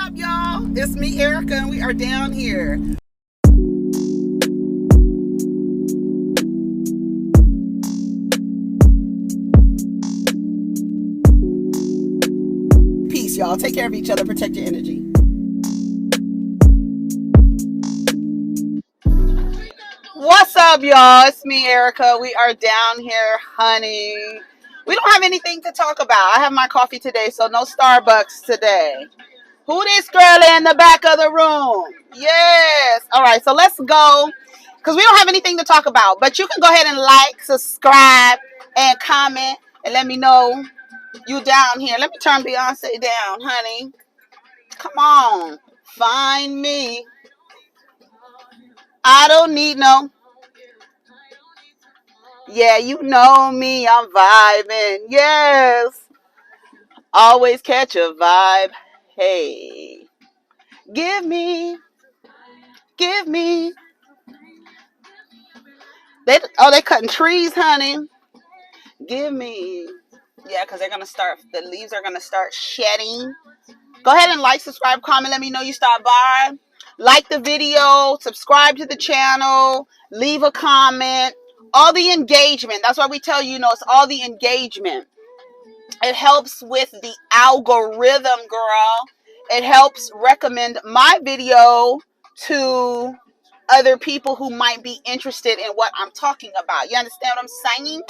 up, y'all? It's me, Erica, and we are down here. Peace, y'all. Take care of each other. Protect your energy. What's up, y'all? It's me, Erica. We are down here, honey. We don't have anything to talk about. I have my coffee today, so no Starbucks today. Who this girl in the back of the room? Yes. All right, so let's go. Because we don't have anything to talk about. But you can go ahead and like, subscribe, and comment. And let me know you down here. Let me turn Beyonce down, honey. Come on. Find me. I don't need no. Yeah, you know me. I'm vibing. Yes. Always catch a vibe. Hey. Give me. They cutting trees, honey. Give me. Yeah, because the leaves are gonna start shedding. Go ahead and like, subscribe, comment, let me know you stopped by. Like the video, subscribe to the channel, leave a comment. All the engagement. That's why we tell you, it's all the engagement. It helps with the algorithm, girl. It helps recommend my video to other people who might be interested in what I'm talking about. You understand what I'm saying?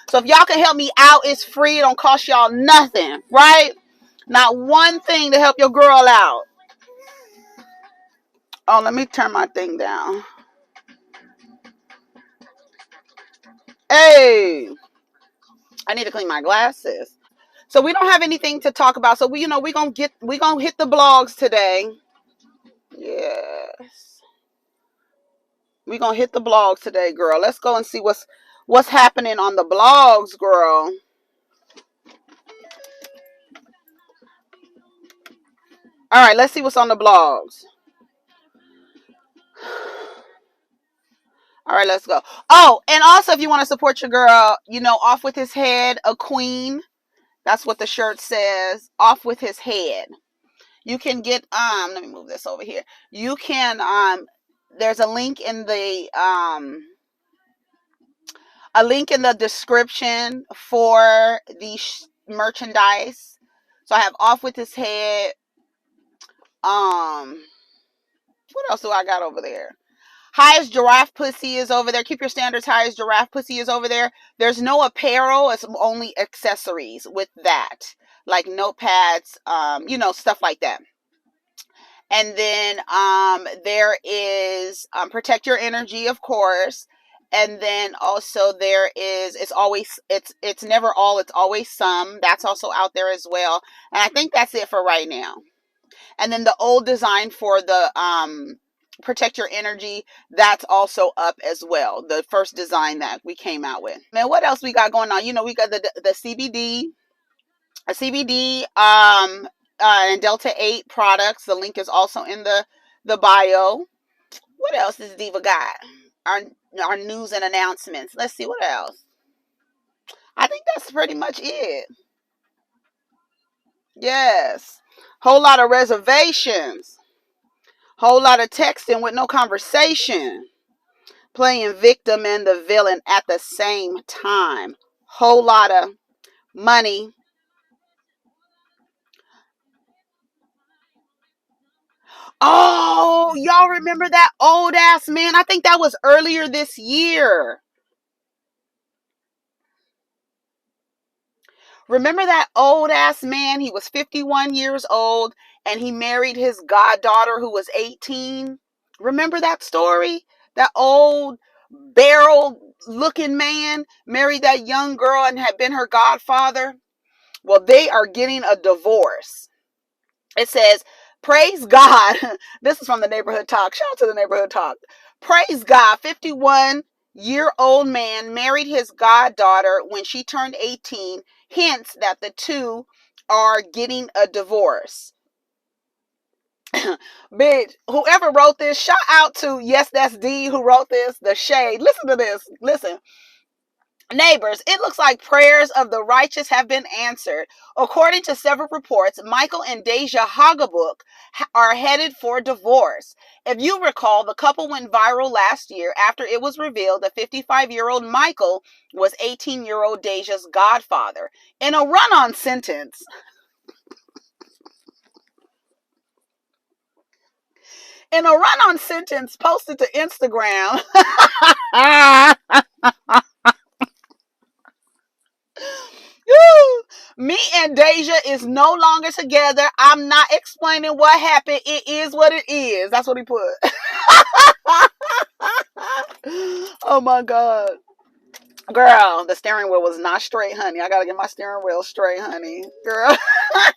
So if y'all can help me out, it's free. It don't cost y'all nothing, right? Not one thing to help your girl out. Oh, let me turn my thing down. Hey, I need to clean my glasses. So we don't have anything to talk about. So we gonna hit the blogs today. Yes. We gonna hit the blogs today, girl. Let's go and see what's happening on the blogs, girl. All right, let's see what's on the blogs. All right, let's go. Oh, and also if you want to support your girl, off with his head, a queen. That's what the shirt says. Off with his head. You can get let me move this over here. You can there's a link in the description for the merchandise. So I have off with his head. What else do I got over there? Highest giraffe pussy is over there. Keep your standards high as giraffe pussy is over there. There's no apparel. It's only accessories with that. Like notepads, stuff like that. And then there is protect your energy, of course. And then also there is, it's never all, it's always some. That's also out there as well. And I think that's it for right now. And then the old design for the protect your energy, that's also up as well. The first design that we came out with. Man, what else we got going on? We got the CBD and Delta 8 products. The link is also in the bio. What else does Diva got? Our news and announcements. Let's see what else. I think that's pretty much it. Yes. Whole lot of reservations. Whole lot of texting with no conversation. Playing victim and the villain at the same time. Whole lot of money. Oh, y'all remember that old ass man? I think that was earlier this year. Remember that old ass man? He was 51 years old and he married his goddaughter who was 18. Remember that story? That old barrel looking man married that young girl and had been her godfather. Well, they are getting a divorce. It says, praise God. This is from the Neighborhood Talk. Shout out to the Neighborhood Talk. Praise God. 51-year-old man married his goddaughter when she turned 18. Hints that the two are getting a divorce. Bitch, whoever wrote this, shout out to, yes, that's D who wrote this, the shade. Listen to this. Listen. Neighbors, it looks like prayers of the righteous have been answered. According to several reports, Michael and Deja Hagabook are headed for divorce. If you recall, the couple went viral last year after it was revealed that 55-year-old Michael was 18-year-old Deja's godfather. In a run-on sentence, posted to Instagram, me and Deja is no longer together. I'm not explaining what happened. It is what it is. That's what he put. Oh my God. Girl, the steering wheel was not straight, honey. I gotta get my steering wheel straight, honey. Girl.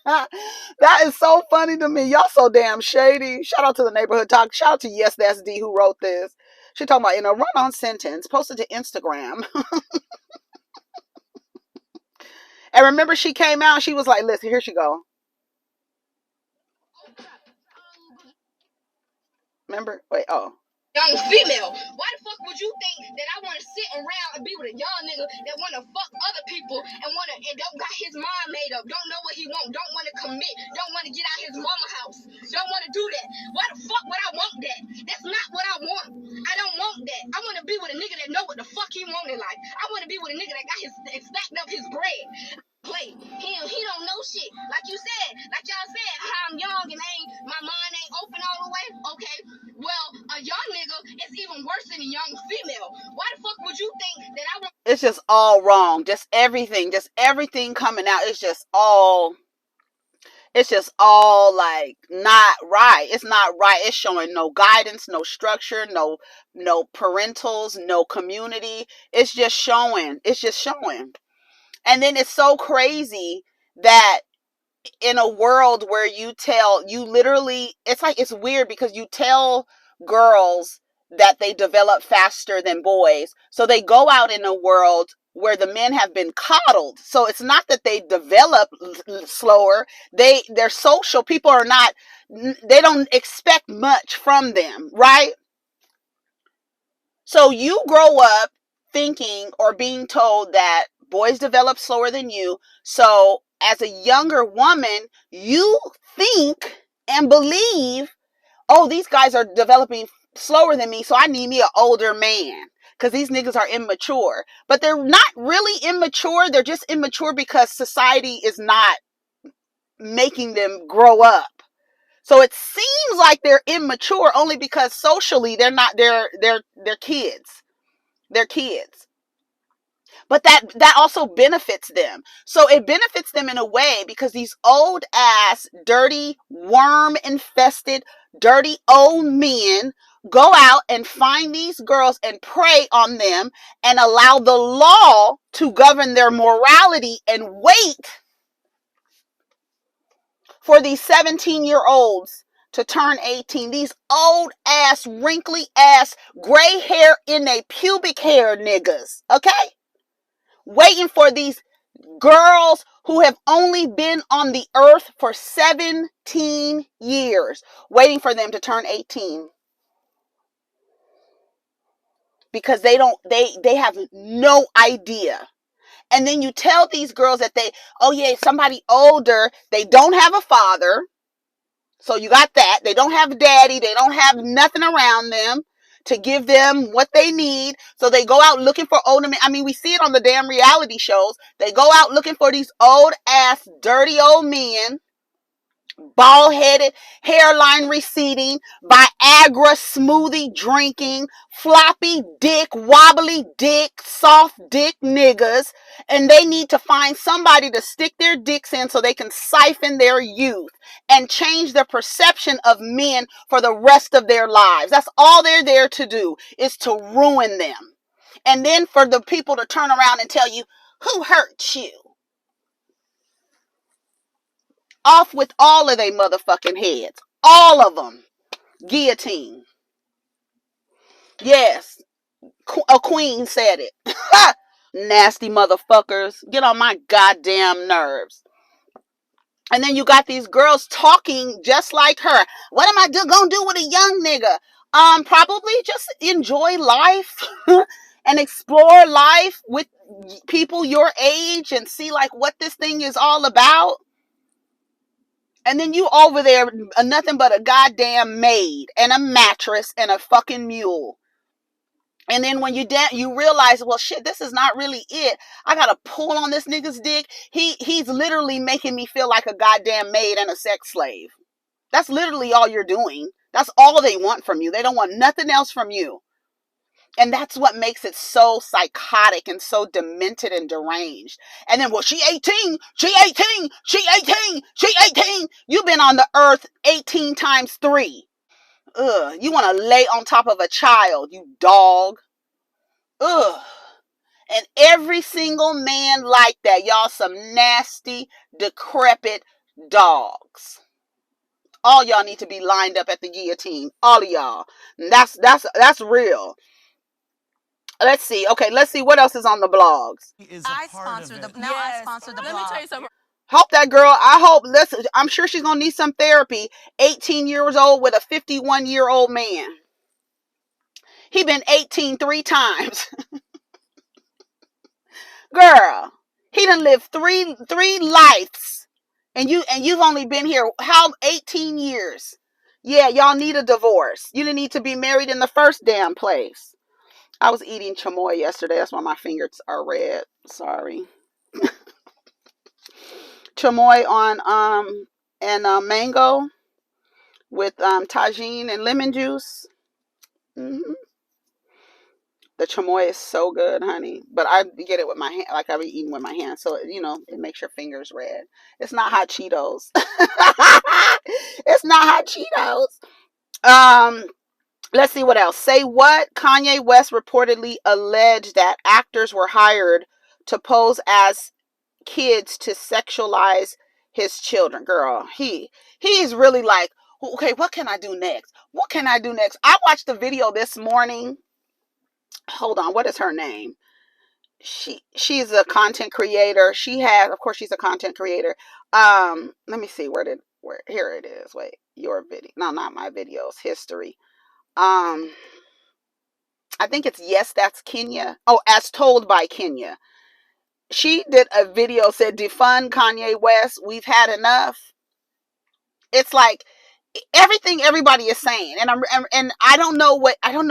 That is so funny to me. Y'all so damn shady. Shout out to the neighborhood talk. Shout out to Yes That's D who wrote this. She talking about in a run-on sentence posted to Instagram. And remember, she came out and she was like, listen, here she go. Remember? Wait, oh. Young female. Why the fuck would you think that I want to sit around and be with a young nigga that want to fuck other people and don't got his mind made up, don't know what he want, don't want to commit, don't want to get out his mama house, don't want to do that? Why the fuck would I want that? That's not what I want. I don't want that. I want to be with a nigga that know what the fuck he want in life. I want to be with a nigga that got stacked up his bread. Play. He don't know shit. Like you said, like y'all said, I'm young and my mind ain't open all the way. Okay. Well, a young nigga is even worse than a young female. Why the fuck would you think that I want? It's just all wrong. Just everything coming out. It's just all like not right. It's not right. It's showing no guidance, no structure, no parentals, no community. It's just showing. And then it's so crazy that in a world where it's weird because you tell girls that they develop faster than boys. So they go out in a world where the men have been coddled. So it's not that they develop slower. They're social. People are not, they don't expect much from them, right? So you grow up thinking or being told that boys develop slower than you. So as a younger woman, you think and believe, oh, these guys are developing slower than me, so I need me an older man because these niggas are immature. But they're not really immature. They're just immature because society is not making them grow up. So it seems like they're immature only because socially they're not, they're kids. They're kids. But that also benefits them. So it benefits them in a way because these old ass, dirty, worm infested, dirty old men go out and find these girls and prey on them and allow the law to govern their morality and wait for these 17-year-olds to turn 18. These old ass, wrinkly ass, gray hair in a pubic hair niggas. Okay? Waiting for these girls who have only been on the earth for 17 years, waiting for them to turn 18. Because they have no idea. And then you tell these girls that somebody older, they don't have a father. So you got that. They don't have a daddy. They don't have nothing around them to give them what they need. So they go out looking for older men. I mean, we see it on the damn reality shows. They go out looking for these old ass, dirty old men, bald-headed, hairline receding, Viagra smoothie drinking, floppy dick, wobbly dick, soft dick niggas. And they need to find somebody to stick their dicks in so they can siphon their youth and change their perception of men for the rest of their lives. That's all they're there to do, is to ruin them. And then for the people to turn around and tell you, who hurt you? Off with all of their motherfucking heads. All of them. Guillotine. Yes. A queen said it. Nasty motherfuckers. Get on my goddamn nerves. And then you got these girls talking just like her. What am I gonna do with a young nigga? Probably just enjoy life and explore life with people your age and see like what this thing is all about. And then you over there, nothing but a goddamn maid and a mattress and a fucking mule. And then when you realize, well, shit, this is not really it. I gotta pull on this nigga's dick. He's literally making me feel like a goddamn maid and a sex slave. That's literally all you're doing. That's all they want from you. They don't want nothing else from you. And that's what makes it so psychotic and so demented and deranged. And then, well, she 18, she 18, she 18, she 18. You've been on the earth 18 times 3. Ugh, you want to lay on top of a child, you dog. Ugh. And every single man like that, y'all some nasty, decrepit dogs. All y'all need to be lined up at the guillotine. All of y'all. That's real. Let's see. Okay, let's see what else is on the blogs. I sponsor the blog. Let me tell you something. Hope that girl, listen, I'm sure she's going to need some therapy. 18 years old with a 51-year-old man. He been 18 3 times. Girl, he done lived three lives. And you've only been here, 18 years. Yeah, y'all need a divorce. You didn't need to be married in the first damn place. I was eating chamoy yesterday. That's why my fingers are red. Sorry. Chamoy on mango with tagine and lemon juice. Mm-hmm. The chamoy is so good, honey. But I get it with my hand, like I be eating with my hand, so it makes your fingers red. It's not hot Cheetos. It's not hot Cheetos. Let's see what else. Say what? Kanye West reportedly alleged that actors were hired to pose as kids to sexualize his children. Girl, he's really like, okay, what can I do next? What can I do next? I watched the video this morning. Hold on, what is her name? She's a content creator. Of course she's a content creator. Let me see where here it is. Wait, your video. No, not my videos. History. I think it's Yes, That's Kenya. Oh, As Told by Kenya. She did a video, said defund Kanye West. We've had enough. It's like everything everybody is saying, and I don't know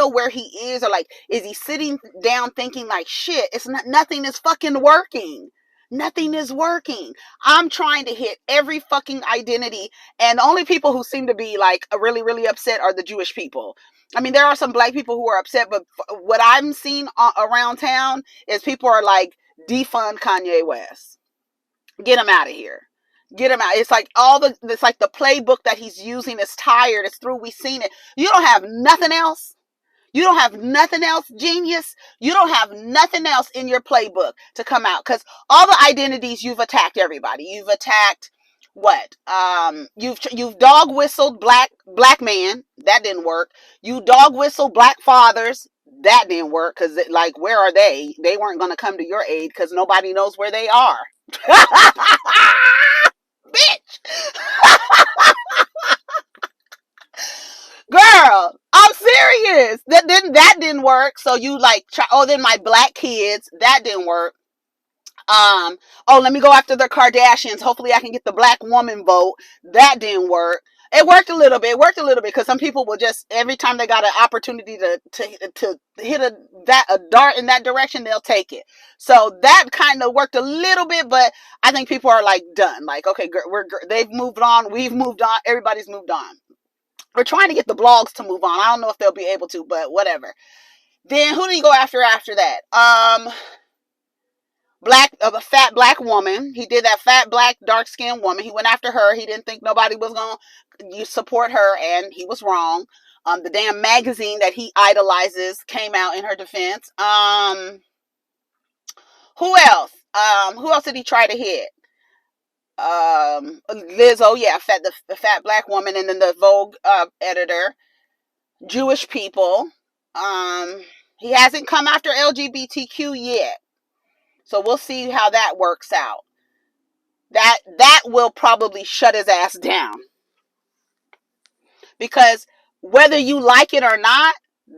where he is, or like, is he sitting down thinking like, shit, nothing is fucking working. Nothing is working. I'm trying to hit every fucking identity, and the only people who seem to be like really, really upset are the Jewish people. I mean, there are some black people who are upset, but what I'm seeing around town is people are like, defund Kanye West. Get him out of here. Get him out. It's like the playbook that he's using is tired. It's through. We've seen it. You don't have nothing else. You don't have nothing else, genius. You don't have nothing else in your playbook to come out, because all the identities, you've attacked everybody. You've attacked what? You've dog whistled black man. That didn't work. You dog whistled black fathers. That didn't work, because like, where are they? They weren't going to come to your aid because nobody knows where they are. Bitch. Girl, I'm serious. That didn't work. So you like, then my black kids, that didn't work. Let me go after the Kardashians. Hopefully I can get the black woman vote. That didn't work. It worked a little bit. Because some people will just, every time they got an opportunity to hit a dart in that direction, they'll take it. So that kind of worked a little bit, but I think people are like done. Like, okay, they've moved on. We've moved on. Everybody's moved on. We're trying to get the blogs to move on. I don't know if they'll be able to, but whatever. Then who do you go after that? A fat black woman. He did that fat black dark skinned woman. He went after her. He didn't think nobody was gonna support her, and he was wrong. The damn magazine that he idolizes came out in her defense. Who else? Who else did he try to hit? Lizzo, yeah, the fat black woman, and then the Vogue editor. Jewish people. He hasn't come after LGBTQ yet. So we'll see how that works out. That will probably shut his ass down. Because whether you like it or not,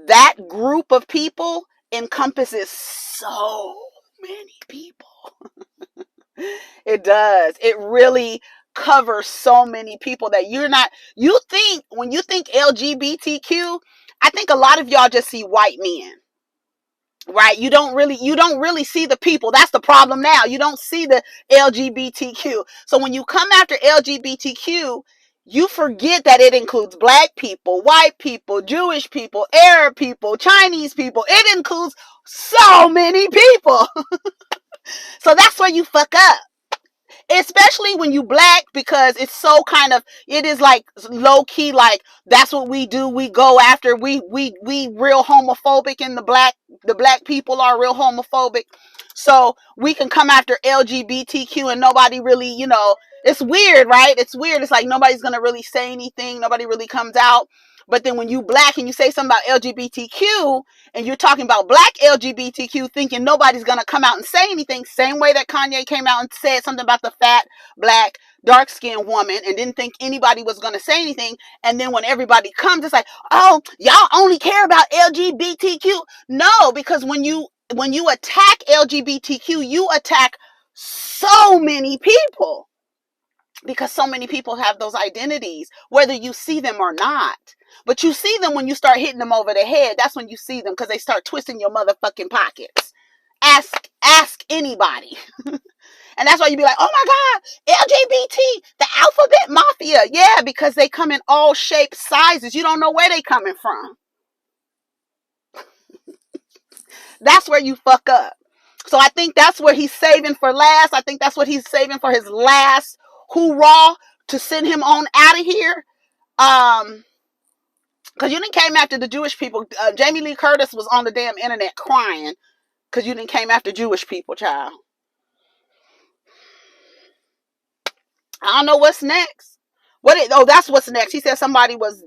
that group of people encompasses so many people. It does. It really covers so many people that you think, when you think LGBTQ, I think a lot of y'all just see white men. Right? You don't really see the people. That's the problem now. You don't see the LGBTQ. So when you come after LGBTQ, you forget that it includes black people, white people, Jewish people, Arab people, Chinese people. It includes so many people. So that's where you fuck up. Especially when you black, because it's so kind of, it is like low key, like that's what we do. We go after, we real homophobic, and the black people are real homophobic. So we can come after LGBTQ and nobody really, it's weird, right? It's weird. It's like nobody's gonna really say anything. Nobody really comes out. But then when you black and you say something about LGBTQ, and you're talking about black LGBTQ, thinking nobody's going to come out and say anything, same way that Kanye came out and said something about the fat, black, dark-skinned woman and didn't think anybody was going to say anything. And then when everybody comes, it's like, oh, y'all only care about LGBTQ. No, because when you attack LGBTQ, you attack so many people. Because so many people have those identities, whether you see them or not. But you see them when you start hitting them over the head. That's when you see them, because they start twisting your motherfucking pockets. Ask anybody. And that's why you be like, oh my God, LGBT, the alphabet mafia. Yeah, because they come in all shapes, sizes. You don't know where they coming from. That's where you fuck up. So I think that's what he's saving for last. I think that's what he's saving for his last hoorah, to send him on out of here. Because you didn't came after the Jewish people. Jamie Lee Curtis was on the damn internet crying because you didn't came after Jewish people, child. I don't know what's next. That's what's next. He said somebody was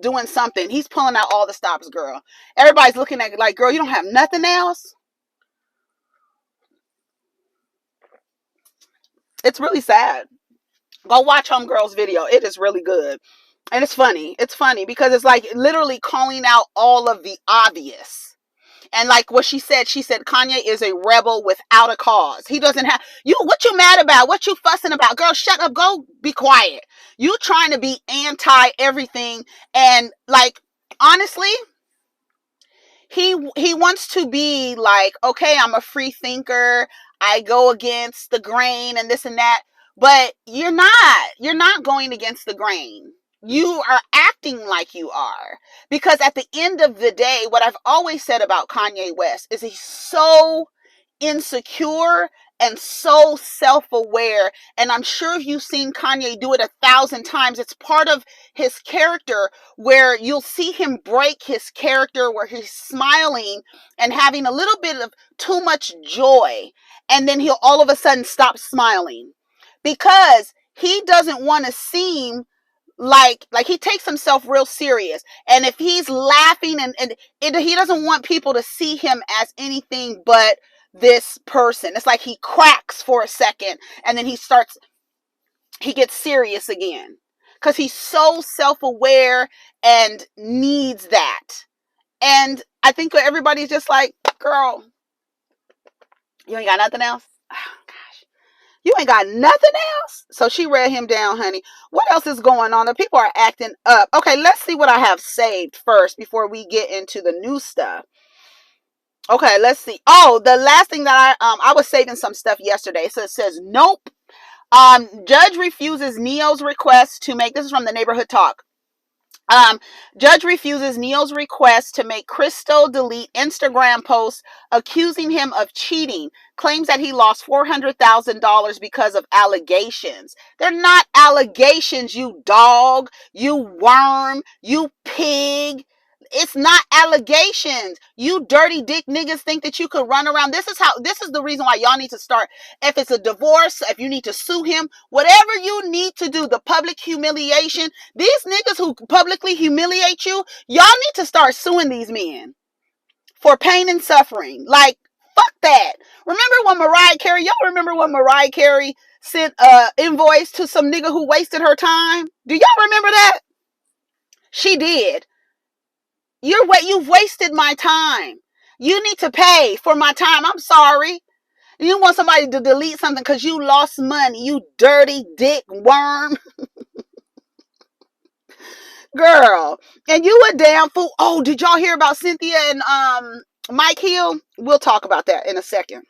doing something. He's pulling out all the stops, girl. Everybody's looking at it like, girl, you don't have nothing else? It's really sad. Go watch Homegirl's video. It is really good. And it's funny. It's funny because it's like literally calling out all of the obvious. And like what she said Kanye is a rebel without a cause. He doesn't have what you mad about? What you fussing about? Girl, shut up. Go be quiet. You trying to be anti everything. And like, honestly, he wants to be like, okay, I'm a free thinker. I go against the grain and this and that. But you're not going against the grain. You are acting like you are. Because at the end of the day, what I've always said about Kanye West is he's so insecure and so self-aware. And I'm sure if you've seen Kanye do it 1,000 times, it's part of his character where you'll see him break his character where he's smiling and having a little bit of too much joy. And then he'll all of a sudden stop smiling. Because he doesn't want to seem like he takes himself real serious. And if he's laughing he doesn't want people to see him as anything but this person. It's like he cracks for a second and then he gets serious again. Because he's so self-aware and needs that. And I think everybody's just like, girl, you ain't got nothing else? You ain't got nothing else? So she read him down, honey. What else is going on? The people are acting up. Okay, let's see what I have saved first before we get into the new stuff. Okay, let's see. Oh, the last thing that I was saving some stuff yesterday. So it says, nope. Judge refuses NeYo's request to make, this is from the Neighborhood Talk. Judge refuses NeYo's request to make Crystal delete Instagram posts accusing him of cheating. Claims that he lost $400,000 because of allegations. They're not allegations, you dog, you worm, you pig. It's not allegations. You dirty dick niggas think that you could run around. This is the reason why y'all need to start. If it's a divorce, if you need to sue him, whatever you need to do, the public humiliation, these niggas who publicly humiliate you, y'all need to start suing these men for pain and suffering. Like, fuck that. Y'all remember when Mariah Carey sent an invoice to some nigga who wasted her time? Do y'all remember that? She did. You've wasted my time. You need to pay for my time. I'm sorry. You want somebody to delete something because you lost money, you dirty dick worm. Girl. And you a damn fool. Oh, did y'all hear about Cynthia and Mike Hill? We'll talk about that in a second.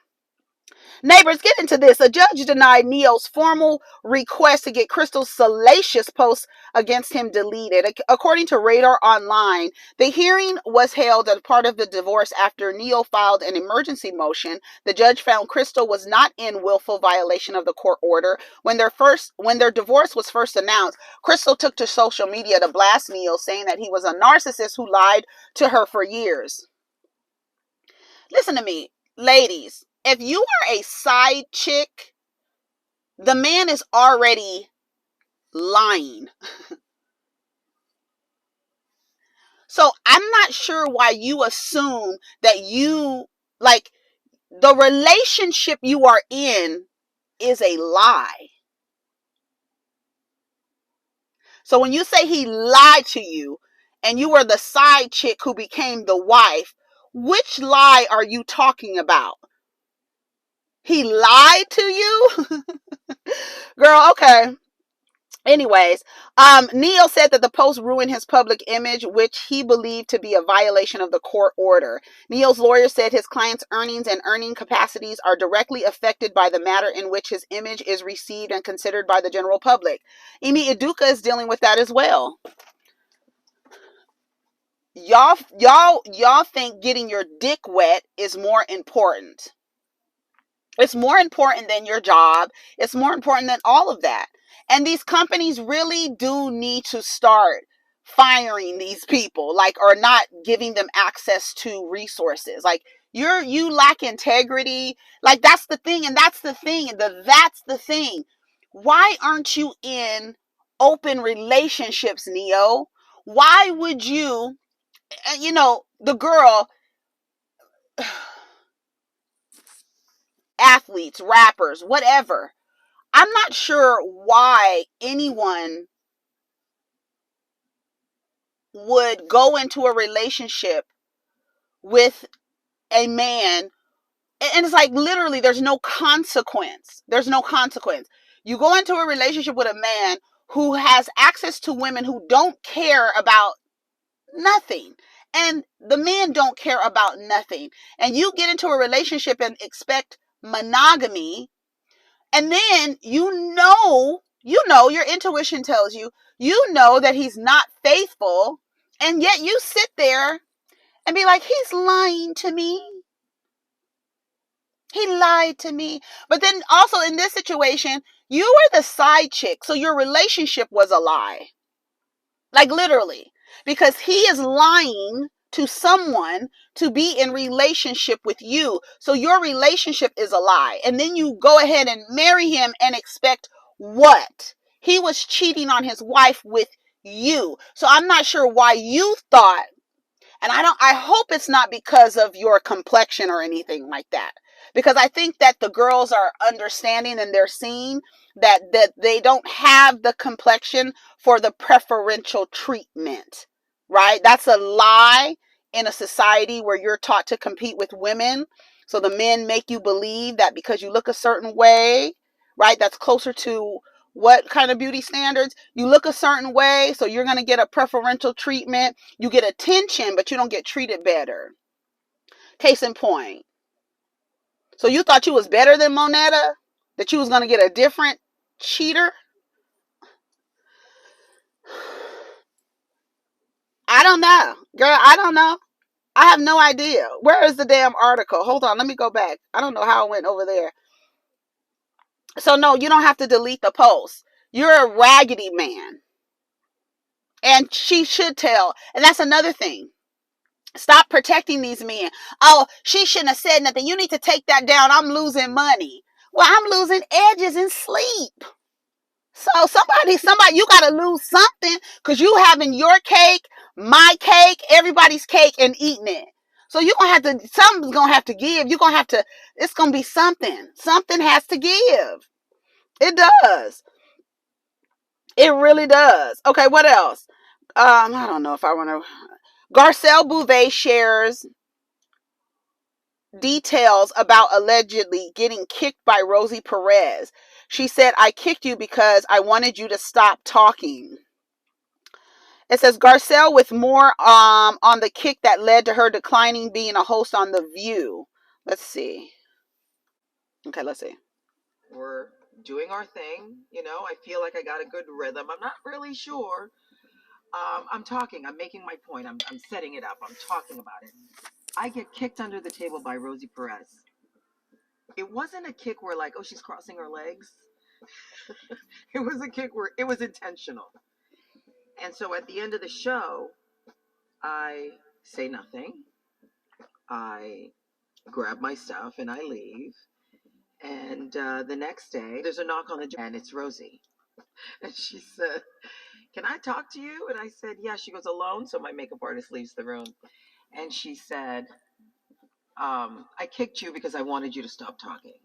Neighbors, get into this. A judge denied NeYo's formal request to get Crystal's salacious posts against him deleted. According to Radar Online, the hearing was held as part of the divorce after NeYo filed an emergency motion. The judge found Crystal was not in willful violation of the court order. When their divorce was first announced, Crystal took to social media to blast NeYo, saying that he was a narcissist who lied to her for years. Listen to me, ladies. If you are a side chick, the man is already lying. So I'm not sure why you assume that the relationship you are in is a lie. So when you say he lied to you and you were the side chick who became the wife, which lie are you talking about? He lied to you? Girl, okay. Anyways, NeYo said that the post ruined his public image, which he believed to be a violation of the court order. NeYo's lawyer said his client's earnings and earning capacities are directly affected by the manner in which his image is received and considered by the general public. Emi Iduka is dealing with that as well. Y'all think getting your dick wet is more important. It's more important than your job. It's more important than all of that. And these companies really do need to start firing these people, or not giving them access to resources. You lack integrity. That's the thing. And that's the thing. Why aren't you in open relationships, NeYo? Why would you, the girl, athletes, rappers, whatever. I'm not sure why anyone would go into a relationship with a man, and it's literally there's no consequence. You go into a relationship with a man who has access to women who don't care about nothing, and the men don't care about nothing, and you get into a relationship and expect monogamy. And then your intuition tells you, that he's not faithful. And yet you sit there and be like, he's lying to me. He lied to me. But then also in this situation, you were the side chick. So your relationship was a lie. Literally. Because he is lying to someone to be in relationship with you. So your relationship is a lie. And then you go ahead and marry him and expect what? He was cheating on his wife with you. So I'm not sure why you thought, and I hope it's not because of your complexion or anything like that. Because I think that the girls are understanding and they're seeing that they don't have the complexion for the preferential treatment, right? That's a lie in a society where you're taught to compete with women. So the men make you believe that because you look a certain way, right? That's closer to what kind of beauty standards? You look a certain way, so you're going to get a preferential treatment. You get attention, but you don't get treated better. Case in point. So you thought you was better than Monetta? That you was going to get a different cheater? I don't know. Girl, I don't know. I have no idea. Where is the damn article? Hold on, let me go back. I don't know how it went over there. So no, you don't have to delete the post. You're a raggedy man. And she should tell. And that's another thing. Stop protecting these men. Oh, she shouldn't have said nothing. You need to take that down. I'm losing money. Well, I'm losing edges in sleep. So somebody, you got to lose something because you having your cake, my cake, everybody's cake and eating it. So you're going to have to, something's going to have to give. You're going to have to, it's going to be something. Something has to give. It does. It really does. Okay, what else? I don't know if I want to. Garcelle Bouvet shares details about allegedly getting kicked by Rosie Perez. She said, "I kicked you because I wanted you to stop talking." It says Garcelle with more on the kick that led to her declining being a host on The View. Let's see. Okay, let's see. We're doing our thing. I feel like I got a good rhythm. I'm not really sure. I'm talking. I'm making my point. I'm setting it up. I'm talking about it. I get kicked under the table by Rosie Perez. It wasn't a kick where like, oh, she's crossing her legs. It was a kick where it was intentional. And so at the end of the show, I say nothing. I grab my stuff and I leave. And the next day, there's a knock on the door, and it's Rosie. And she said, "Can I talk to you?" And I said, "Yeah." She goes, "Alone?" So my makeup artist leaves the room. And she said, "I kicked you because I wanted you to stop talking."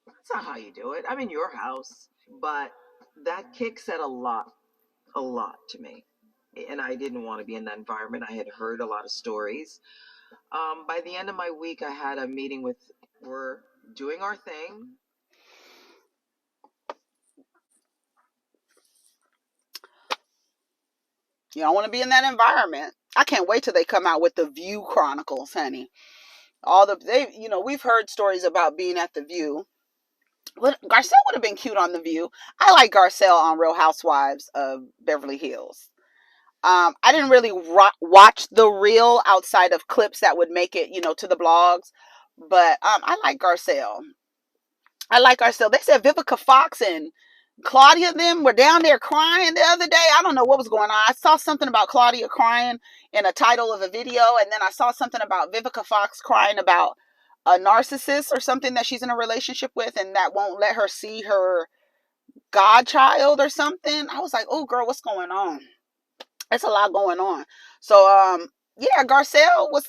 That's not how you do it. I'm in your house. But that kick said a lot to me. And I didn't want to be in that environment. I had heard a lot of stories. By the end of my week, I had a meeting with, we're doing our thing. You don't want to be in that environment. I can't wait till they come out with The View Chronicles, honey. We've heard stories about being at The View. Garcelle would have been cute on The View. I like Garcelle on Real Housewives of Beverly Hills. I didn't really watch the real outside of clips that would make it, to the blogs. But I like Garcelle. They said Vivica Fox and Claudia them were down there crying the other day. I don't know what was going on. I saw something about Claudia crying in a title of a video, and then I saw something about Vivica Fox crying about a narcissist or something that she's in a relationship with and that won't let her see her godchild or something. I was like, oh girl, what's going on? It's a lot going on. So yeah, Garcelle was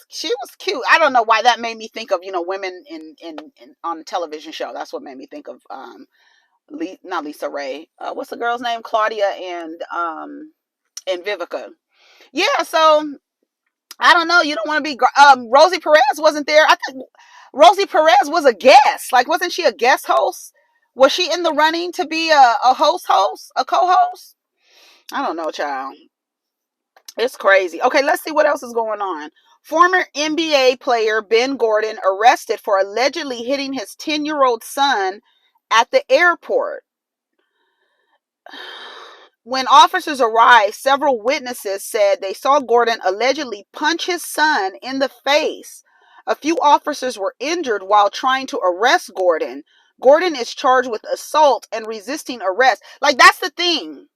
cute. I don't know why that made me think of, women in on a television show. That's what made me think of not Lisa Ray. What's the girl's name? Claudia and Vivica. Yeah, so I don't know. You don't want to be. Rosie Perez wasn't there. I think Rosie Perez was a guest. Like, wasn't she a guest host? Was she in the running to be a host, a co-host? I don't know, child. It's crazy. Okay, let's see what else is going on. Former NBA player Ben Gordon arrested for allegedly hitting his 10-year-old son at the airport. When officers arrived, several witnesses said they saw Gordon allegedly punch his son in the face. A few officers were injured while trying to arrest Gordon. Gordon is charged with assault and resisting arrest. Like, that's the thing.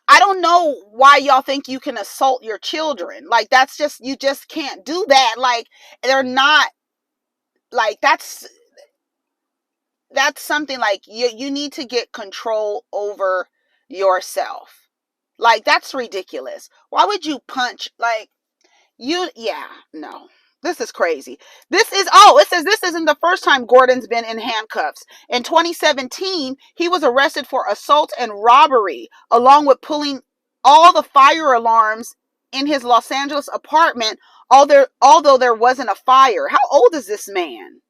I don't know why y'all think you can assault your children. Like, that's just, you just can't do that. Like, they're not, like, that's something like you need to get control over yourself. Like, that's ridiculous. Why would you punch? Like, no. This is crazy. It says this isn't the first time Gordon's been in handcuffs. In 2017, he was arrested for assault and robbery, along with pulling all the fire alarms in his Los Angeles apartment, although there wasn't a fire. How old is this man?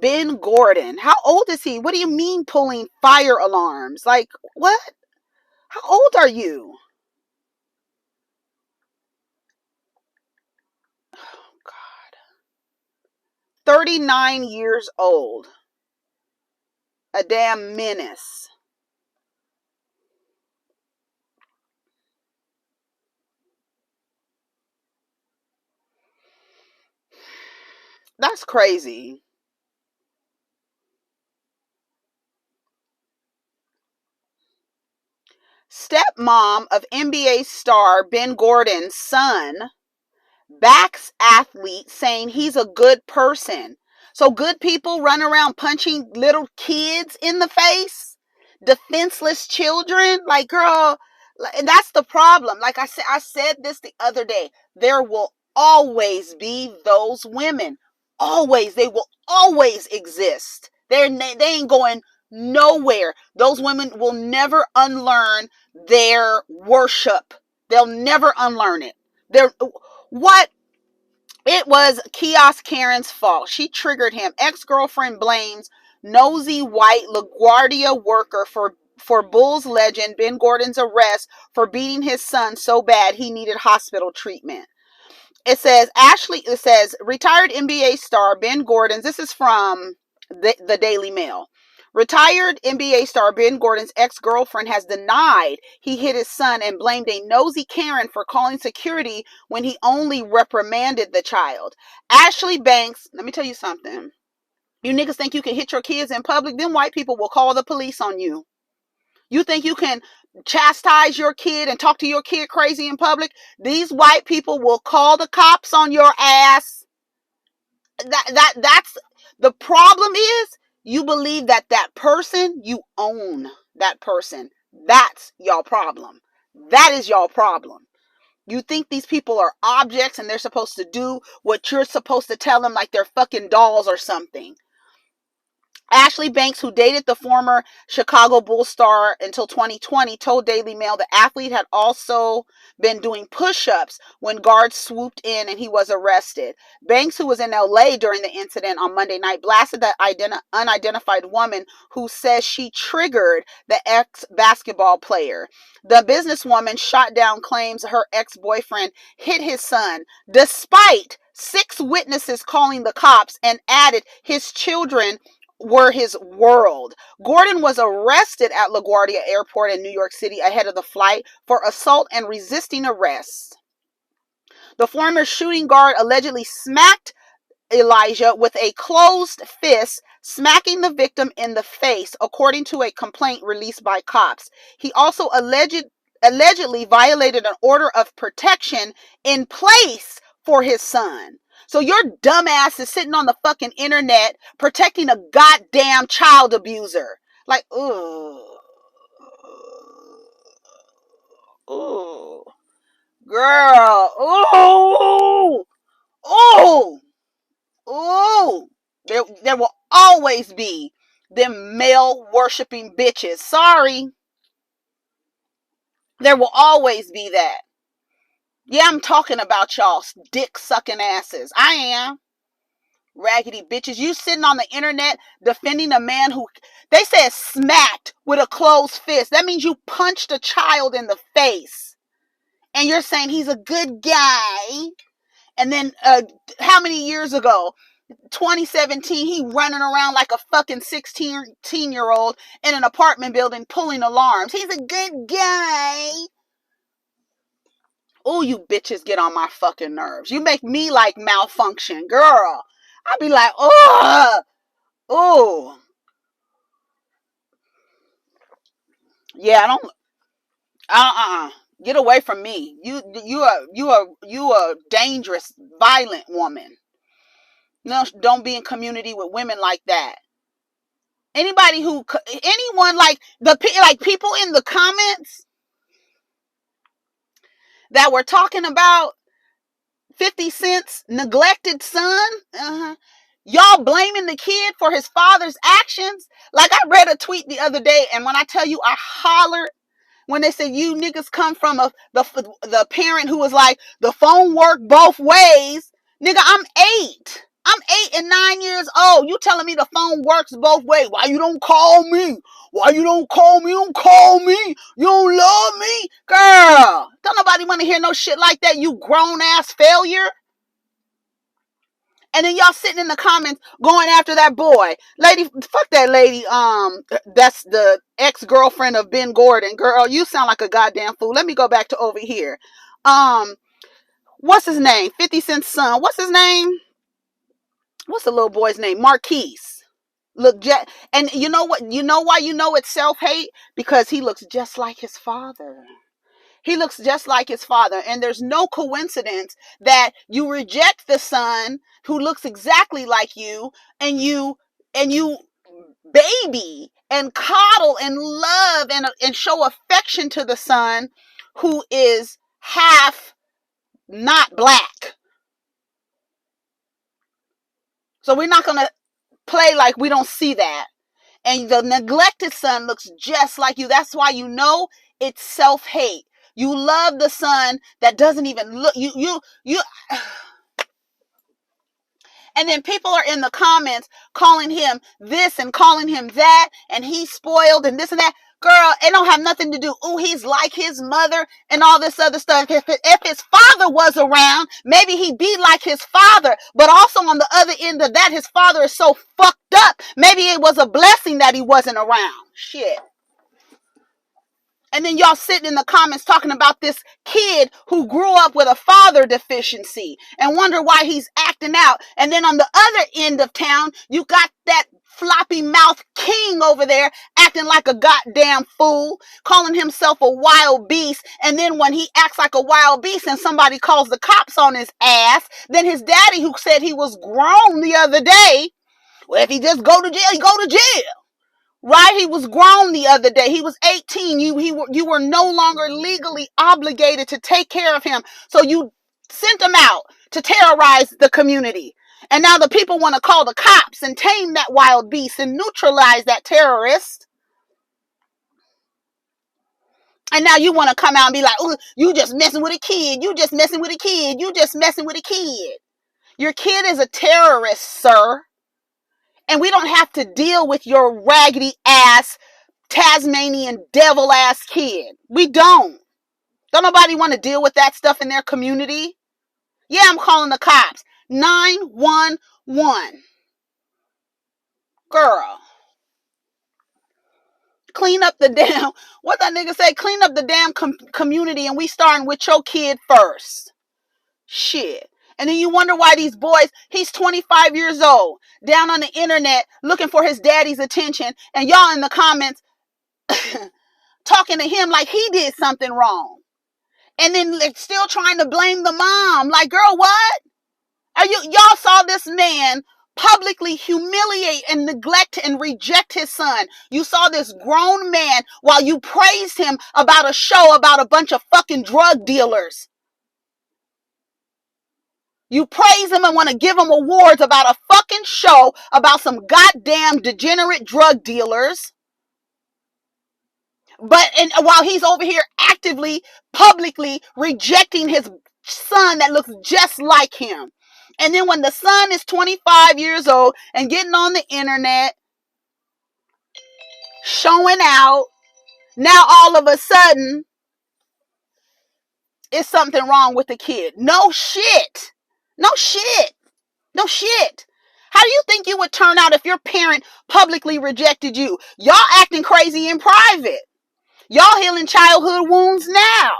Ben Gordon. How old is he? What do you mean pulling fire alarms? Like, what? How old are you? Oh, God. 39 years old. A damn menace. That's crazy. Stepmom of NBA star Ben Gordon's son backs athlete saying he's a good person. So good people run around punching little kids in the face, defenseless children. Like, girl, and that's the problem. Like I said this the other day. There will always be those women. Always, they will always exist. They ain't going Nowhere. Those women will never unlearn their worship. They'll never unlearn it. What? It was Kiosk Karen's fault. She triggered him. Ex-girlfriend blames nosy white LaGuardia worker for Bulls legend Ben Gordon's arrest for beating his son so bad he needed hospital treatment. It says retired NBA star Ben Gordon's, this is from the Daily Mail. Retired NBA star Ben Gordon's ex-girlfriend has denied he hit his son and blamed a nosy Karen for calling security when he only reprimanded the child. Ashley Banks, let me tell you something. You niggas think you can hit your kids in public? Then white people will call the police on you. You think you can chastise your kid and talk to your kid crazy in public? These white people will call the cops on your ass. That's the problem is you believe that person, you own that person. That's your problem. That is your problem. You think these people are objects and they're supposed to do what you're supposed to tell them like they're fucking dolls or something. Ashley Banks, who dated the former Chicago Bulls star until 2020, told Daily Mail the athlete had also been doing push-ups when guards swooped in and he was arrested. Banks, who was in LA during the incident on Monday night, blasted the unidentified woman who says she triggered the ex-basketball player. The businesswoman shot down claims her ex-boyfriend hit his son, despite 6 witnesses calling the cops, and added his children were his world. Gordon was arrested at LaGuardia Airport in New York City ahead of the flight for assault and resisting arrest. The former shooting guard allegedly smacked Elijah with a closed fist, smacking the victim in the face, according to a complaint released by cops. He also allegedly violated an order of protection in place for his son. So your dumbass is sitting on the fucking internet protecting a goddamn child abuser. Like, ooh, girl, ooh, ooh, ooh. There will always be them male worshiping bitches. Sorry. There will always be that. Yeah, I'm talking about y'all dick sucking asses. I am. Raggedy bitches. You sitting on the internet defending a man who, they said, smacked with a closed fist. That means you punched a child in the face. And you're saying he's a good guy. And then how many years ago? 2017, he running around like a fucking 16-year-old in an apartment building pulling alarms. He's a good guy. Oh, you bitches get on my fucking nerves. You make me like malfunction, girl. I'd be like, oh, yeah, I don't, get away from me. You a dangerous, violent woman. No, don't be in community with women like that. Anyone like people in the comments that were talking about 50 Cent's neglected son, y'all blaming the kid for his father's actions. Like, I read a tweet the other day, and when I tell you I hollered when they said you niggas come from the parent who was like, the phone worked both ways. Nigga, I'm 8. I'm 8 and 9 years old. You telling me the phone works both ways? Why you don't call me? Why you don't call me? You don't call me. You don't love me? Girl, don't nobody want to hear no shit like that, you grown ass failure. And then y'all sitting in the comments going after that boy. Lady, fuck that lady. That's the ex-girlfriend of Ben Gordon. Girl, you sound like a goddamn fool. Let me go back to over here. What's his name? 50 Cent's son. What's his name? What's the little boy's name? Marquis. Look, and you know what? You know why you know it's self-hate? Because he looks just like his father. He looks just like his father. And there's no coincidence that you reject the son who looks exactly like you, and you baby and coddle and love and show affection to the son who is half not black. So we're not going to play like we don't see that. And the neglected son looks just like you. That's why you know it's self-hate. You love the son that doesn't even look you. And then people are in the comments calling him this and calling him that, and he's spoiled and this and that. Girl, it don't have nothing to do. Ooh, he's like his mother and all this other stuff. If his father was around, maybe he'd be like his father. But also on the other end of that, his father is so fucked up. Maybe it was a blessing that he wasn't around. Shit. And then y'all sitting in the comments talking about this kid who grew up with a father deficiency and wonder why he's acting out. And then on the other end of town, you got that floppy mouth king over there acting like a goddamn fool, calling himself a wild beast. And then when he acts like a wild beast and somebody calls the cops on his ass, then his daddy, who said he was grown the other day, well, if he just go to jail, he go to jail. Right? He was grown the other day. He was 18. You were no longer legally obligated to take care of him. So you sent him out to terrorize the community. And now the people want to call the cops and tame that wild beast and neutralize that terrorist. And now you want to come out and be like, oh, you just messing with a kid. You just messing with a kid. You just messing with a kid. Your kid is a terrorist, sir. And we don't have to deal with your raggedy ass Tasmanian devil ass kid. We don't. Don't nobody want to deal with that stuff in their community. Yeah, I'm calling the cops. 911. Girl. Clean up the damn, what that nigga say? Clean up the damn community, and we starting with your kid first. Shit. And then you wonder why these boys, he's 25 years old, down on the internet looking for his daddy's attention, and y'all in the comments talking to him like he did something wrong. And then still trying to blame the mom. Like, girl, what? Y'all saw this man publicly humiliate and neglect and reject his son. You saw this grown man while you praised him about a show about a bunch of fucking drug dealers. You praise him and want to give him awards about a fucking show about some goddamn degenerate drug dealers. But while he's over here actively, publicly rejecting his son that looks just like him. And then when the son is 25 years old and getting on the internet, showing out, now all of a sudden, it's something wrong with the kid. No shit. No shit. No shit. How do you think you would turn out if your parent publicly rejected you? Y'all acting crazy in private. Y'all healing childhood wounds now.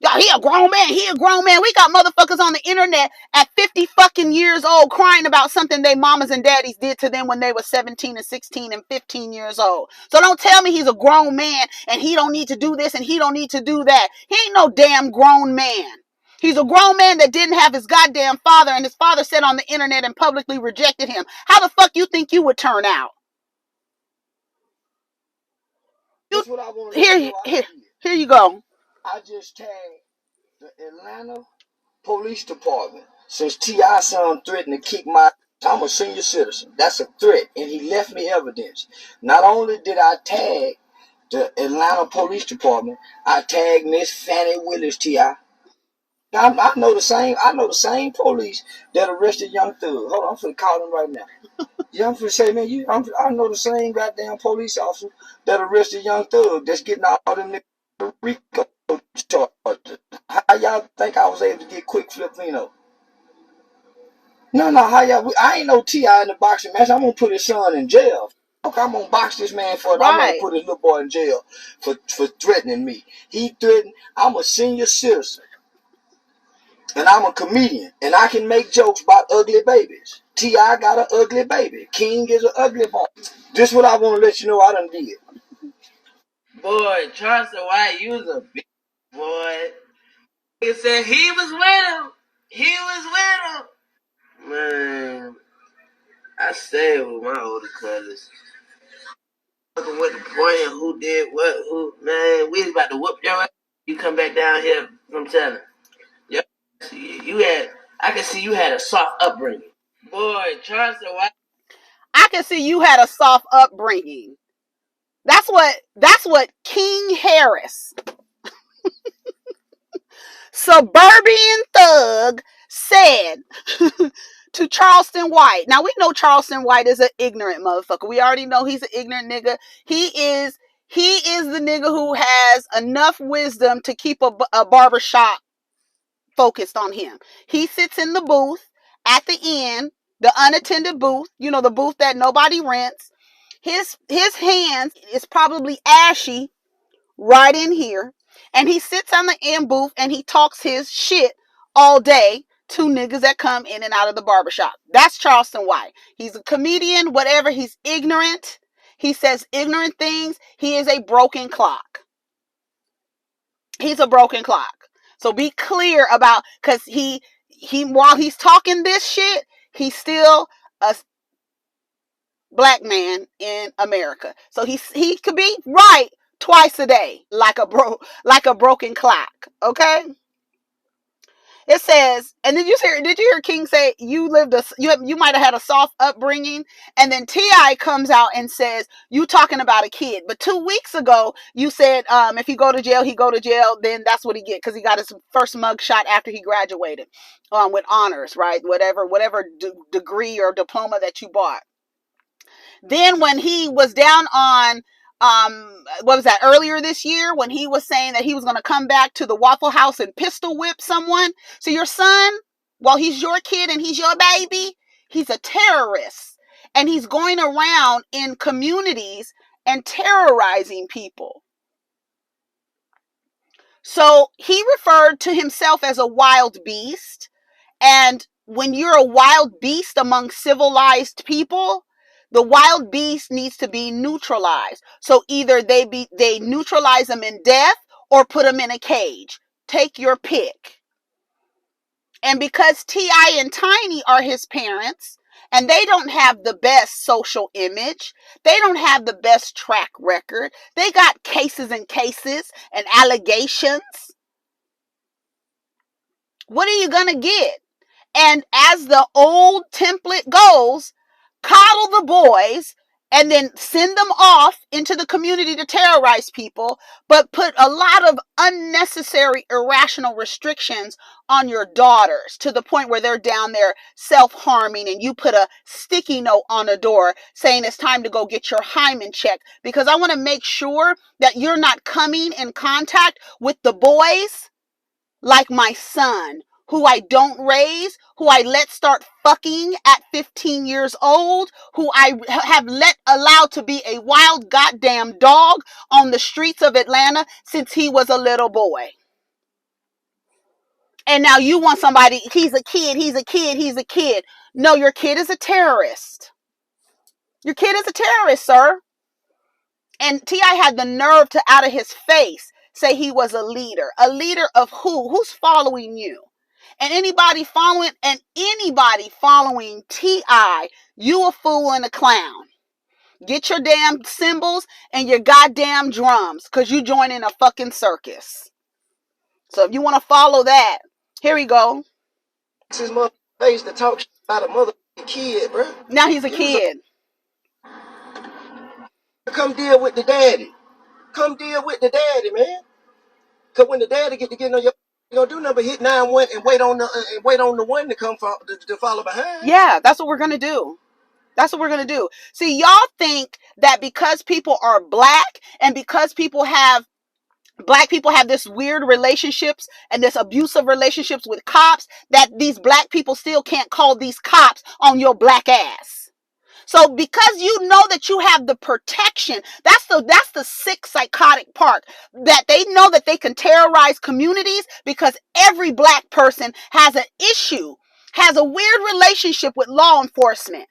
Y'all, he a grown man. He a grown man. We got motherfuckers on the internet at 50 fucking years old crying about something they mamas and daddies did to them when they were 17 and 16 and 15 years old. So don't tell me he's a grown man and he don't need to do this and he don't need to do that. He ain't no damn grown man. He's a grown man that didn't have his goddamn father, and his father said on the internet and publicly rejected him. How the fuck you think you would turn out? Here you go. I just tagged the Atlanta Police Department. Since T.I. son threatened to kick my, I'm a senior citizen. That's a threat, and he left me evidence. Not only did I tag the Atlanta Police Department, I tagged Miss Fannie Willis T.I. I know the same police that arrested Young Thug. Hold on, I'm finna call him right now. Yeah, I'm finna say, man, I know the same goddamn police officer that arrested Young Thug that's getting all them niggas RICO charges. How y'all think I was able to get quick flip Lino? No, how y'all? I ain't no T.I. in the boxing match. I'm gonna put his son in jail. Okay, I'm gonna box this man for it. Right. I'm gonna put his little boy in jail for threatening me. He threatened. I'm a senior citizen. And I'm a comedian, and I can make jokes about ugly babies. T.I. got an ugly baby. King is an ugly boy. This is what I want to let you know I done did. Boy, Charleston White, you was a bitch, boy. He said he was with him. He was with him. Man, I stayed with my older cousins. Fucking with the point of who did what, who, man, we was about to whoop your ass. You come back down here from telling. You had, I can see you had a soft upbringing. Boy, Charleston White. I can see you had a soft upbringing. That's what King Harris, suburban thug, said to Charleston White. Now we know Charleston White is an ignorant motherfucker. We already know he's an ignorant nigga. He is the nigga who has enough wisdom to keep a barbershop focused on him. He sits in the booth at the end, the unattended booth, you know, the booth that nobody rents. His hands is probably ashy right in here. And he sits on the end booth and he talks his shit all day to niggas that come in and out of the barbershop. That's Charleston White. He's a comedian, whatever. He's ignorant. He says ignorant things. He is a broken clock. He's a broken clock. So be clear about, because he while he's talking this shit, he's still a black man in America. So he could be right twice a day, like a broken clock. Okay. It says, and did you hear King say you might have had a soft upbringing, and then T.I. comes out and says you talking about a kid, but 2 weeks ago you said if he go to jail, then that's what he get, because he got his first mug shot after he graduated with honors, right? Whatever degree or diploma that you bought. Then when he was down on what was that, earlier this year, when he was saying that he was going to come back to the Waffle House and pistol whip someone. So your son, while he's your kid and he's your baby, he's a terrorist, and he's going around in communities and terrorizing people. So he referred to himself as a wild beast. And when you're a wild beast among civilized people, the wild beast needs to be neutralized. So either they neutralize them in death or put them in a cage. Take your pick. And because T.I. and Tiny are his parents, and they don't have the best social image, they don't have the best track record, they got cases and cases and allegations. What are you gonna get? And as the old template goes, coddle the boys and then send them off into the community to terrorize people, but put a lot of unnecessary, irrational restrictions on your daughters to the point where they're down there self-harming, and you put a sticky note on the door saying it's time to go get your hymen checked, because I want to make sure that you're not coming in contact with the boys like my son, who I don't raise, who I let start fucking at 15 years old, who I have allowed to be a wild goddamn dog on the streets of Atlanta since he was a little boy. And now you want somebody, he's a kid. No, your kid is a terrorist. Your kid is a terrorist, sir. And T.I. had the nerve to, out of his face, say he was a leader. A leader of who? Who's following you? And anybody following T.I., you a fool and a clown. Get your damn cymbals and your goddamn drums, because you joining a fucking circus. So if you want to follow that, here we go. His mother face to talk about a motherfucking kid, bro. Now he's a kid. Come deal with the daddy. Come deal with the daddy, man. Cause when the daddy get to getting on your, you gonna do nothing but hit 9-1 and wait on the one to come to follow behind. Yeah, that's what we're gonna do. That's what we're going to do. See, y'all think that because people are black and because black people have this weird relationships and this abusive relationships with cops, that these black people still can't call these cops on your black ass. So because you know that you have the protection, that's the sick psychotic part, that they know that they can terrorize communities because every black person has an issue, has a weird relationship with law enforcement.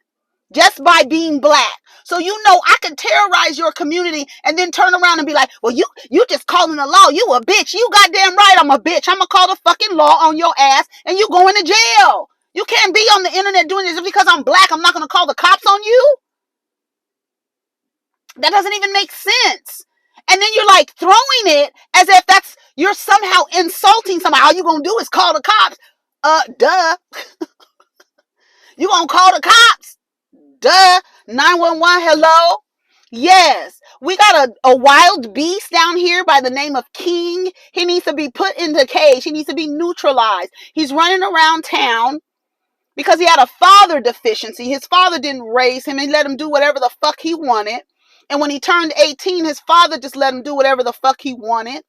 Just by being black. So you know I can terrorize your community and then turn around and be like, well, you just calling the law. You a bitch. You goddamn right I'm a bitch. I'm going to call the fucking law on your ass and you going to jail. You can't be on the internet doing this just because I'm black. I'm not going to call the cops on you. That doesn't even make sense. And then you're like throwing it as if you're somehow insulting somebody. All you going to do is call the cops. Duh. You going to call the cops? Duh. 911, hello? Yes. We got a wild beast down here by the name of King. He needs to be put in the cage. He needs to be neutralized. He's running around town because he had a father deficiency. His father didn't raise him and let him do whatever the fuck he wanted. And when he turned 18, his father just let him do whatever the fuck he wanted.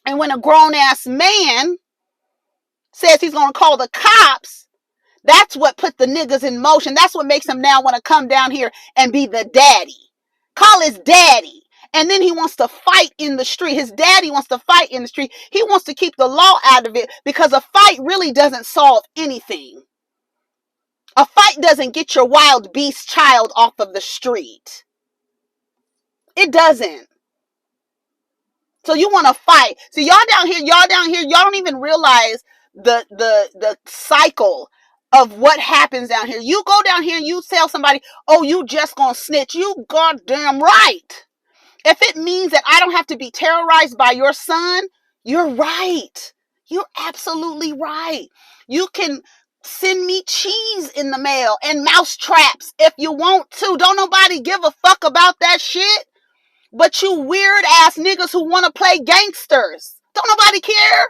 And when a grown-ass man says he's going to call the cops, that's what put the niggas in motion. That's what makes him now want to come down here and be the daddy. Call his daddy. And then he wants to fight in the street. His daddy wants to fight in the street. He wants to keep the law out of it because a fight really doesn't solve anything. A fight doesn't get your wild beast child off of the street. It doesn't. So you want to fight. So y'all down here, y'all don't even realize the cycle of what happens down here. You go down here and you tell somebody, oh, you just gonna snitch. You goddamn right. If it means that I don't have to be terrorized by your son, you're right. You're absolutely right. You can send me cheese in the mail and mouse traps if you want to. Don't nobody give a fuck about that shit. But you weird ass niggas who want to play gangsters. Don't nobody care.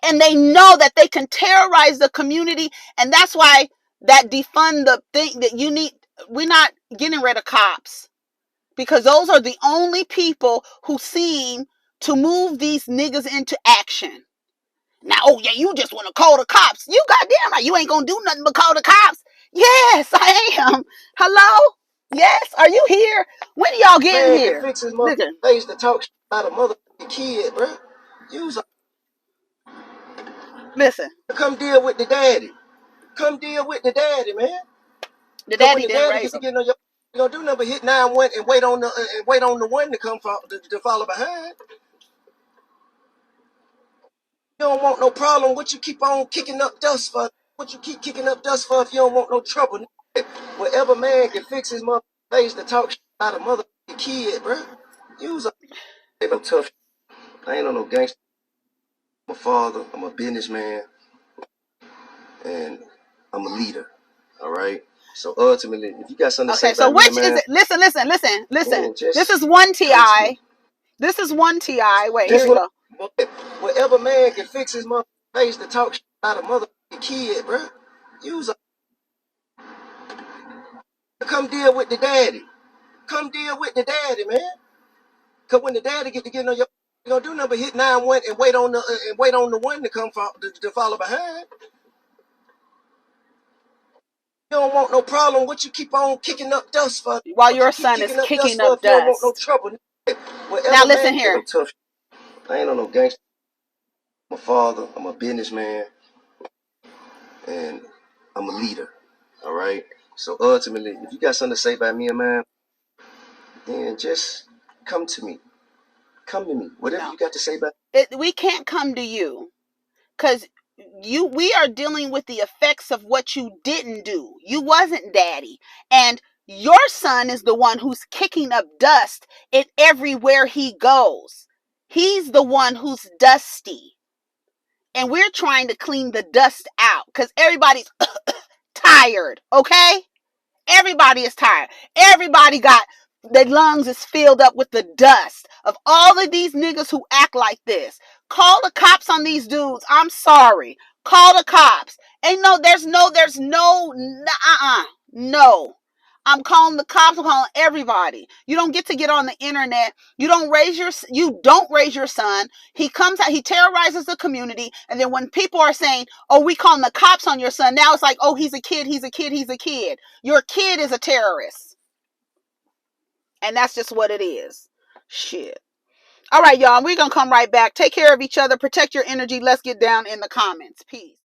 And they know that they can terrorize the community. And that's why that defund the thing that you need. We're not getting rid of cops. Because those are the only people who seem to move these niggas into action. Now, oh yeah, you just want to call the cops. You goddamn right. You ain't going to do nothing but call the cops. Yes, I am. Hello? Yes, are you here? When are y'all getting Man, here? can fix his mother face to talk shit about a motherfucking kid, bro. Use Listen. come deal with the daddy. Come deal with the daddy, man. The Cause when daddy the didn't daddy raise gets to him. get on your, you gonna do nothing but hit 911 and wait on the one to come to follow behind. You don't want no problem. What you keep on kicking up dust for? What you keep kicking up dust for if you don't want no trouble? Whatever man can fix his mother face to talk shit about a motherfucking kid, bro. Use a no tough. I ain't on no gangster. I'm a father. I'm a businessman, and I'm a leader. All right. So ultimately, if you got something to say Okay, so about me, which is man, it? Listen. man, This is just one come to TI. me. This is one TI. Wait, here This we one, go. whatever man can fix his mother face to talk shit about a motherfucking kid, bro. Use a come deal with the daddy. Come deal with the daddy, man. Cause when the daddy get to get on your, you gonna do nothing but hit 911 and wait on the one to come to follow behind. You don't want no problem. What you keep on kicking up dust for? While What you your keep son is kicking up dust kicking for up if you don't want no dust. trouble? Now Whatever man, listen no here. tough. I ain't on no gangster. I'm a father. I'm a businessman, and I'm a leader. All right. So ultimately, if you got something to say about me, man, then just come to me. Come to me. Whatever No. you got to say about We can't come to you. Because we are dealing with the effects of what you didn't do. You wasn't daddy. And your son is the one who's kicking up dust in everywhere he goes. He's the one who's dusty. And we're trying to clean the dust out because everybody's tired, okay? Everybody is tired. Everybody got their lungs is filled up with the dust of all of these niggas who act like this. Call the cops on these dudes. I'm sorry. Call the cops. Ain't no, there's no, no. I'm calling the cops. I'm calling everybody. You don't get to get on the internet. You don't raise your son. He comes out, he terrorizes the community. And then when people are saying, oh, we calling the cops on your son, now it's like, oh, he's a kid. Your kid is a terrorist. And that's just what it is. Shit. All right, y'all. We're going to come right back. Take care of each other. Protect your energy. Let's get down in the comments. Peace.